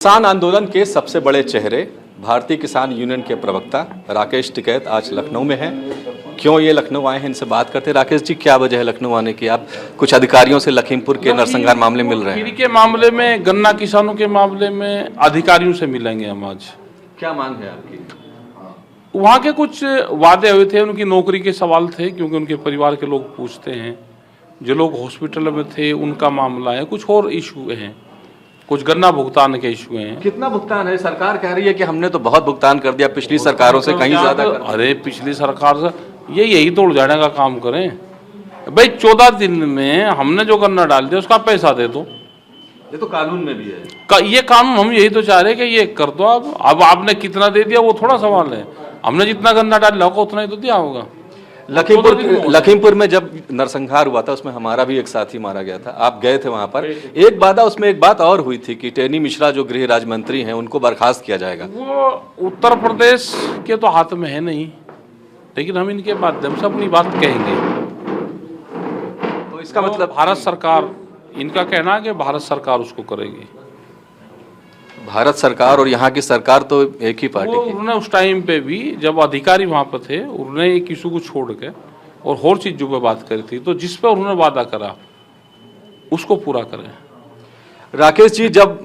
किसान आंदोलन के सबसे बड़े चेहरे भारतीय किसान यूनियन के प्रवक्ता राकेश टिकैत आज लखनऊ में हैं। क्यों ये लखनऊ आए हैं, इनसे बात करते हैं। राकेश जी, क्या वजह है लखनऊ आने की? आप कुछ अधिकारियों से लखीमपुर के नरसंहार मामले मिल रहे हैं। के मामले में, गन्ना किसानों के मामले में अधिकारियों से मिलेंगे हम आज। क्या मांग है आपकी? वहाँ के कुछ वादे हुए थे, उनकी नौकरी के सवाल थे, क्योंकि उनके परिवार के लोग पूछते हैं। जो लोग हॉस्पिटल में थे उनका मामला है, कुछ और इशू हैं, कुछ गन्ना भुगतान के इशू हैं। कितना भुगतान है? सरकार कह रही है कि हमने तो बहुत भुगतान कर दिया, पिछली सरकारों से कहीं ज्यादा। अरे पिछली सरकार से यही तोड़ जाने का काम करें भाई। 14 दिन में हमने जो गन्ना डाल दिया उसका पैसा दे दो। ये तो कानून में भी है। ये कानून हम यही तो चाह रहे हैं कि ये कर दो। अब आपने कितना दे दिया वो थोड़ा सवाल है। हमने जितना गन्ना डाला होगा उतना ही तो दिया होगा। लखीमपुर में जब नरसंहार हुआ था उसमें हमारा भी एक साथी मारा गया था, आप गए थे वहां पर। एक बात और हुई थी कि टेनी मिश्रा जो गृह राज्य मंत्री हैं उनको बर्खास्त किया जाएगा। वो उत्तर प्रदेश के तो हाथ में है नहीं, लेकिन हम इनके माध्यम से अपनी बात कहेंगे। तो इसका मतलब भारत सरकार, इनका कहना है कि भारत सरकार उसको करेगी। भारत सरकार और यहाँ की सरकार तो एक ही पार्टी की। उन्होंने उस टाइम पे भी जब अधिकारी वहां पर थे, उन्होंने एक इशू को छोड़ के और चीजों पे बात करी थी। तो जिस पे उन्होंने वादा करा उसको पूरा करें। राकेश जी, जब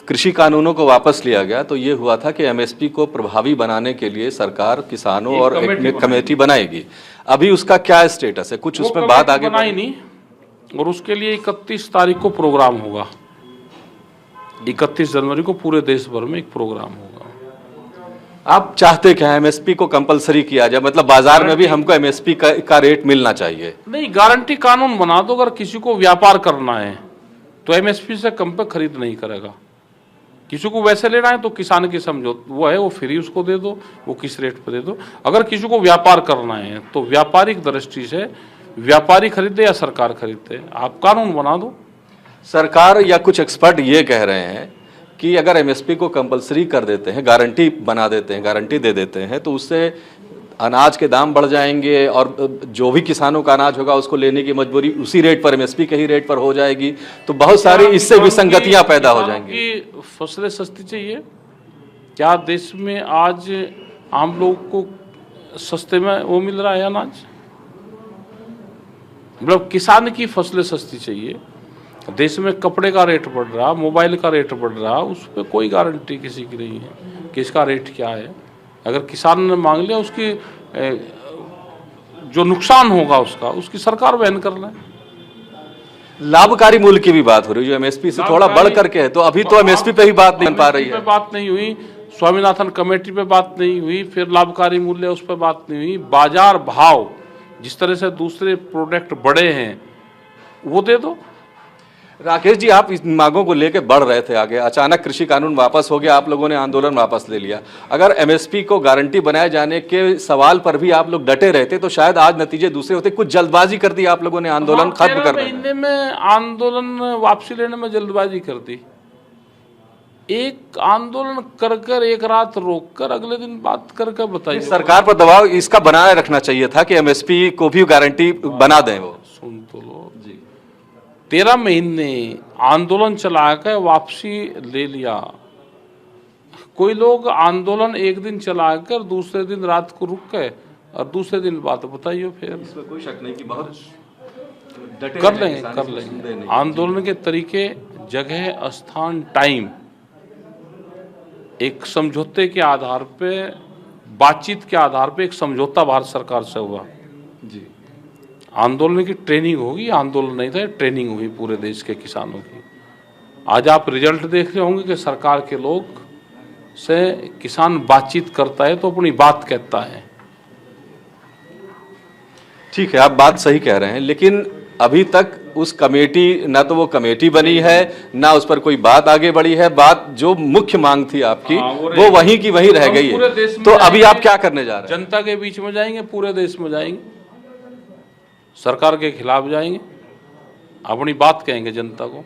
कृषि कानूनों को वापस लिया गया तो ये हुआ था कि एमएसपी को प्रभावी बनाने के लिए सरकार किसानों और एक कमेटी बनाएगी। अभी उसका क्या स्टेटस है? कुछ उसमें बात आगे बनाई नहीं, और उसके लिए 31 तारीख को प्रोग्राम होगा। 31 जनवरी को पूरे देश भर में एक प्रोग्राम होगा। आप चाहते क्या? एमएसपी को कंपलसरी किया जाए, मतलब बाजार में भी हमको एमएसपी का रेट मिलना चाहिए। नहीं, गारंटी कानून बना दो। अगर किसी को व्यापार करना है तो एमएसपी से कम पे खरीद नहीं करेगा। किसी को वैसे लेना है तो किसान की समझौता वो है, वो फ्री उसको दे दो, वो किस रेट पे दे दो। अगर किसी को व्यापार करना है तो व्यापारिक दृष्टि से व्यापारी खरीदे या सरकार खरीदे, आप कानून बना दो। सरकार या कुछ एक्सपर्ट ये कह रहे हैं कि अगर एमएसपी को कंपलसरी कर देते हैं, गारंटी बना देते हैं, गारंटी दे देते हैं, तो उससे अनाज के दाम बढ़ जाएंगे और जो भी किसानों का अनाज होगा उसको लेने की मजबूरी उसी रेट पर, एमएसपी के ही रेट पर हो जाएगी। तो बहुत सारी इससे विसंगतियां पैदा हो जाएंगी। फसलें सस्ती चाहिए। क्या देश में आज आम लोग को सस्ते में वो मिल रहा है अनाज? मतलब किसान की फसलें सस्ती चाहिए। देश में कपड़े का रेट बढ़ रहा, मोबाइल का रेट बढ़ रहा, उस पर कोई गारंटी किसी की नहीं है कि इसका रेट क्या है। अगर किसान ने मांग लिया, उसकी जो नुकसान होगा उसकी सरकार वहन कर ले। लाभकारी मूल्य की भी बात हो रही है जो एमएसपी से थोड़ा बढ़ करके है। तो अभी तो एमएसपी पे ही बात नहीं पा रही है। बात नहीं हुई, स्वामीनाथन कमेटी पे बात नहीं हुई, फिर लाभकारी मूल्य उस पर बात नहीं हुई। बाजार भाव जिस तरह से दूसरे प्रोडक्ट बढ़े हैं वो दे दो। राकेश जी, आप इस मांगों को लेकर बढ़ रहे थे आगे, अचानक कृषि कानून वापस हो गया, आप लोगों ने आंदोलन वापस ले लिया। अगर एमएसपी को गारंटी बनाए जाने के सवाल पर भी आप लोग डटे रहते तो शायद आज नतीजे दूसरे होते। कुछ जल्दबाजी कर दी आप लोगों ने आंदोलन खत्म करने महीने में। आंदोलन वापसी लेने में जल्दबाजी कर दी। एक आंदोलन कर एक रात रोक कर अगले दिन बात करके बताइए। सरकार पर दबाव इसका बनाए रखना चाहिए था कि एमएसपी को भी गारंटी बना दें। वो सुन तो लो जी, 13 महीने आंदोलन चलाकर वापसी ले लिया। कोई लोग आंदोलन एक दिन चलाकर दूसरे दिन रात को रुक गए और दूसरे दिन बात बताइए। फिर इसमें कोई शक नहीं कि बहुत कर लेंगे। आंदोलन के तरीके, जगह, स्थान, टाइम, एक समझौते के आधार पे, बातचीत के आधार पे एक समझौता भारत सरकार से हुआ जी। आंदोलन की ट्रेनिंग होगी, आंदोलन नहीं था, ट्रेनिंग हुई पूरे देश के किसानों की। आज आप रिजल्ट देख रहे होंगे कि सरकार के लोग से किसान बातचीत करता है तो अपनी बात कहता है। ठीक है, आप बात सही कह रहे हैं, लेकिन अभी तक उस कमेटी, ना तो वो कमेटी बनी है, ना उस पर कोई बात आगे बढ़ी है। बात जो मुख्य मांग थी आपकी वो वहीं की वहीं रह गई है। तो अभी आप क्या करने जा रहे हैं? जनता के बीच में जाएंगे, पूरे देश में जाएंगे, सरकार के खिलाफ जाएंगे, अपनी बात कहेंगे जनता को।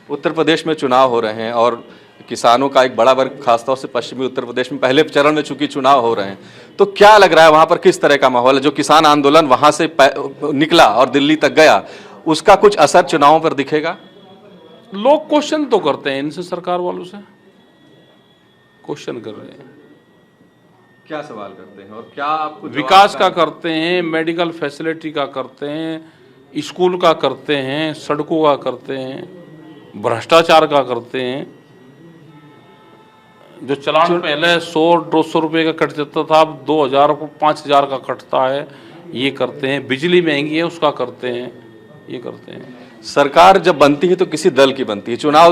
उत्तर प्रदेश में चुनाव हो रहे हैं और किसानों का एक बड़ा वर्ग, खासतौर से पश्चिमी उत्तर प्रदेश में पहले चरण में चूंकि चुनाव हो रहे हैं, तो क्या लग रहा है वहां पर किस तरह का माहौल है? जो किसान आंदोलन वहां से निकला और दिल्ली तक गया, उसका कुछ असर चुनावों पर दिखेगा? लोग क्वेश्चन तो करते हैं इनसे, सरकार वालों से। क्वेश्चन कर रहे हैं। क्या सवाल करते हैं और क्या आपको विकास का करते हैं, मेडिकल फैसिलिटी का करते हैं, स्कूल का करते हैं, सड़कों का करते हैं, भ्रष्टाचार का करते हैं। जो चालान पहले 100-200 रुपए का कट जाता था, अब 2000 को 5000 का कटता है। ये करते हैं। बिजली महंगी है, उसका करते हैं, ये करते हैं। सरकार जब बनती है तो किसी दल की बनती है, चुनाव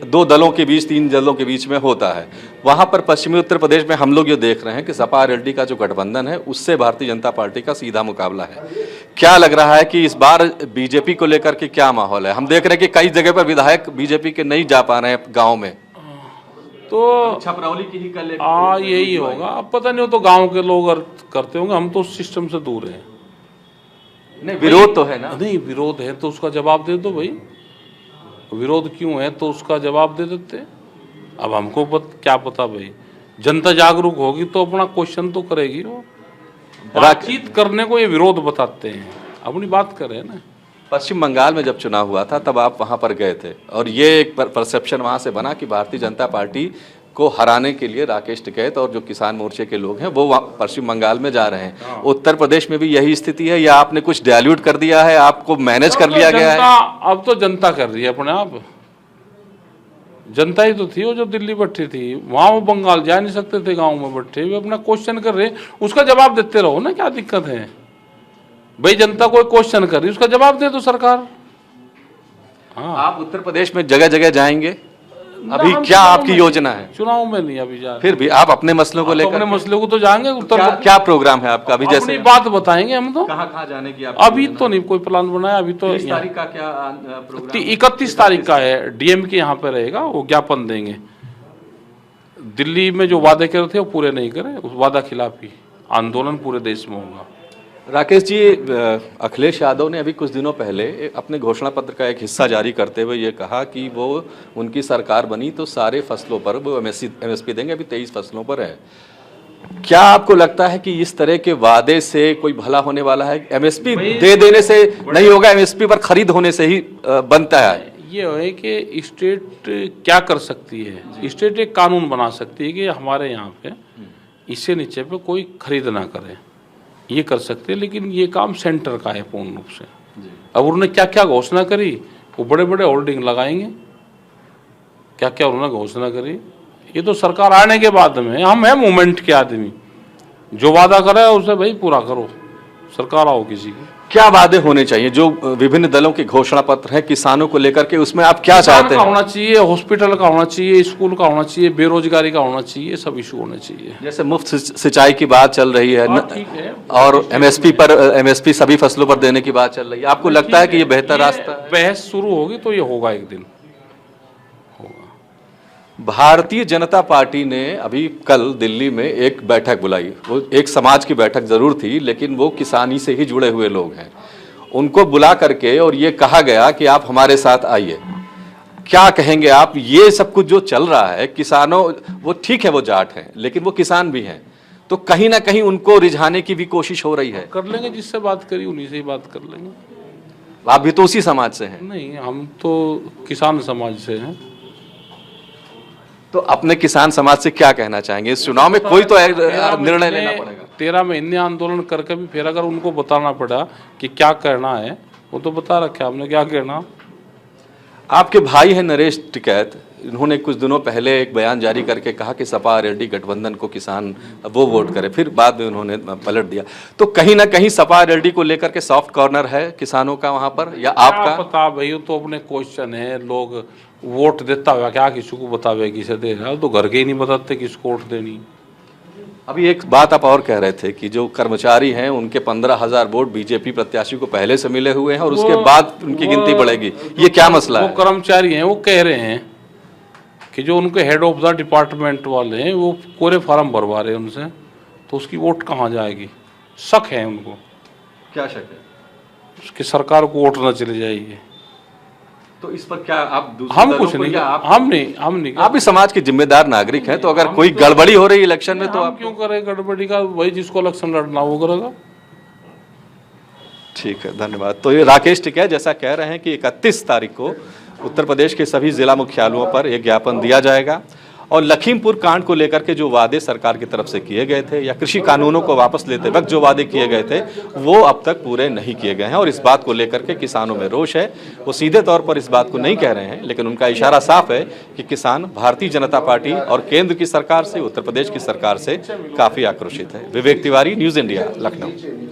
2 दलों के बीच 3 दलों के बीच में होता है। वहां पर पश्चिमी उत्तर प्रदेश में हम लोग ये देख रहे हैं कि सपा आरएलडी का जो गठबंधन है उससे भारतीय जनता पार्टी का सीधा मुकाबला है। क्या लग रहा है कि इस बार बीजेपी को लेकर के क्या माहौल है? हम देख रहे हैं कि कई जगह पर विधायक बीजेपी के नहीं जा पा रहे हैं गाँव में, तो छपरौली की ही कल यही होगा। अब पता नहीं, हो तो गांव के लोग करते होंगे, हम तो उस सिस्टम से दूर हैं। नहीं, विरोध तो है ना। नहीं, विरोध है तो उसका जवाब दे दो भाई। विरोध क्यों है तो उसका जवाब दे देते। अब हमको क्या पता भाई। जनता जागरूक होगी तो अपना क्वेश्चन तो करेगी। वो बातचीत करने को ये विरोध बताते हैं, अपनी बात करें ना। पश्चिम बंगाल में जब चुनाव हुआ था तब आप वहां पर गए थे और ये एक परसेप्शन वहां से बना कि भारतीय जनता पार्टी को हराने के लिए राकेश टिकैत और जो किसान मोर्चे के लोग हैं वो पश्चिम बंगाल में जा रहे हैं। उत्तर प्रदेश में भी यही स्थिति है या आपने कुछ डायल्यूट कर दिया है, आपको मैनेज कर लिया गया है? अब तो जनता कर रही है अपने आप। जनता ही तो थी वो जो दिल्ली बैठी थी, वहां वो बंगाल जा नहीं सकते थे, गाँव में बैठे वे अपना क्वेश्चन कर रहे, उसका जवाब देते रहो ना। क्या दिक्कत है भाई? जनता कोई क्वेश्चन कर रही, उसका जवाब दे दो सरकार। हाँ, आप उत्तर प्रदेश में जगह जगह जाएंगे, अभी क्या आपकी योजना है? चुनाव में नहीं अभी जा। फिर भी आप अपने मसलों को लेकर, अपने मसलों को तो जाएंगे। क्या प्रोग्राम है आपका अभी? जैसे बात बताएंगे हम तो। कहाँ जाने की अभी तो नहीं कोई प्लान बनाया। अभी तो 30 तारीख का क्या प्रोग्राम? 31 तारीख का है। डीएम के यहाँ पे रहेगा, वो ज्ञापन देंगे। दिल्ली में जो वादे करे थे वो पूरे नहीं करे, उस वादा खिलाफ ही आंदोलन पूरे देश में होगा। राकेश जी, अखिलेश यादव ने अभी कुछ दिनों पहले अपने घोषणा पत्र का एक हिस्सा जारी करते हुए ये कहा कि वो उनकी सरकार बनी तो सारे फसलों पर वो एमएसपी देंगे। अभी 23 फसलों पर है। क्या आपको लगता है कि इस तरह के वादे से कोई भला होने वाला है? एमएसपी दे देने से नहीं होगा, एमएसपी पर खरीद होने से ही बनता है। ये है कि स्टेट क्या कर सकती है। स्टेट एक कानून बना सकती है कि हमारे यहाँ पे इससे नीचे पे कोई खरीद ना करे, ये कर सकते हैं। लेकिन ये काम सेंटर का है पूर्ण रूप से। अब उन्होंने क्या क्या घोषणा करी, वो बड़े बड़े होल्डिंग लगाएंगे। क्या क्या उन्होंने घोषणा करी, ये तो सरकार आने के बाद में। हम है मूवमेंट के आदमी, जो वादा करे उसे भाई पूरा करो। सरकार आओ किसी की। क्या वादे होने चाहिए जो विभिन्न दलों के घोषणा पत्र है किसानों को लेकर के, उसमें आप क्या चाहते हैं? होना चाहिए, हॉस्पिटल का होना चाहिए, स्कूल का होना चाहिए, बेरोजगारी का होना चाहिए, सब इशू होने चाहिए। जैसे मुफ्त सिंचाई की बात चल रही है, ठीक है। और एमएसपी सभी फसलों पर देने की बात चल रही है। आपको लगता है कि ये बेहतर रास्ता है? बहस शुरू होगी तो ये होगा, एक दिन होगा। भारतीय जनता पार्टी ने अभी कल दिल्ली में एक बैठक बुलाई। वो एक समाज की बैठक जरूर थी, लेकिन वो किसानी से ही जुड़े हुए लोग हैं। उनको बुला करके और ये कहा गया कि आप हमारे साथ आइए। क्या कहेंगे आप? ये सब कुछ जो चल रहा है, किसानों, वो ठीक है वो जाट हैं लेकिन वो किसान भी हैं, तो कहीं ना कहीं उनको रिझाने की भी कोशिश हो रही है। कर लेंगे, जिससे बात करी उन्हीं से ही बात कर लेंगे। आप भी तो उसी समाज से हैं? नहीं, हम तो किसान समाज से हैं। तो अपने किसान समाज से क्या कहना चाहेंगे? इस चुनाव में कोई तो निर्णय लेना पड़ेगा। 13 महीने आंदोलन करके भी फिर अगर उनको बताना पड़ा कि क्या करना है, वो तो बता रखा हमने क्या करना। आपके भाई हैं नरेश टिकैत, इन्होंने कुछ दिनों पहले एक बयान जारी करके कहा कि सपा आरएलडी गठबंधन को किसान वो वोट करे, फिर बाद में उन्होंने पलट दिया। तो कहीं ना कहीं सपा आरएलडी को लेकर के सॉफ्ट कॉर्नर है किसानों का वहां पर, या आपका? पता भाई, तो अपने क्वेश्चन है। लोग वोट देता हुआ क्या किसी को बतावे किसे दे रहा, तो घर के ही नहीं बताते किसको वोट देनी। अभी एक बात आप और कह रहे थे कि जो कर्मचारी हैं उनके 15,000 वोट बीजेपी प्रत्याशी को पहले से मिले हुए हैं और उसके बाद उनकी गिनती बढ़ेगी। ये क्या मसला है? वो कर्मचारी हैं, वो कह रहे हैं कि जो उनके हेड ऑफ द डिपार्टमेंट वाले हैं वो पूरे फार्म भरवा रहे हैं उनसे, तो उसकी वोट कहाँ जाएगी? शक है उनको। क्या शक है? उसकी सरकार को वोट न चली जाएगी। तो इस पर क्या आप हम कुछ नहीं, हम नहीं। आप भी समाज के जिम्मेदार नागरिक हैं, तो अगर कोई गड़बड़ी हो रही है इलेक्शन में तो आप क्यों करें गड़बड़ी का? वही जिसको इलेक्शन लड़ना वो करेगा। ठीक है, धन्यवाद। तो ये राकेश टिकैत जैसा कह रहे हैं कि 31 तारीख को उत्तर प्रदेश के सभी जिला मुख्यालयों पर एक ज्ञापन दिया जाएगा और लखीमपुर कांड को लेकर के जो वादे सरकार की तरफ से किए गए थे या कृषि कानूनों को वापस लेते वक्त जो वादे किए गए थे वो अब तक पूरे नहीं किए गए हैं। और इस बात को लेकर के किसानों में रोष है। वो सीधे तौर पर इस बात को नहीं कह रहे हैं, लेकिन उनका इशारा साफ है कि किसान भारतीय जनता पार्टी और केंद्र की सरकार से, उत्तर प्रदेश की सरकार से काफी आक्रोशित है। Vivek Tiwari, news India, Lucknow.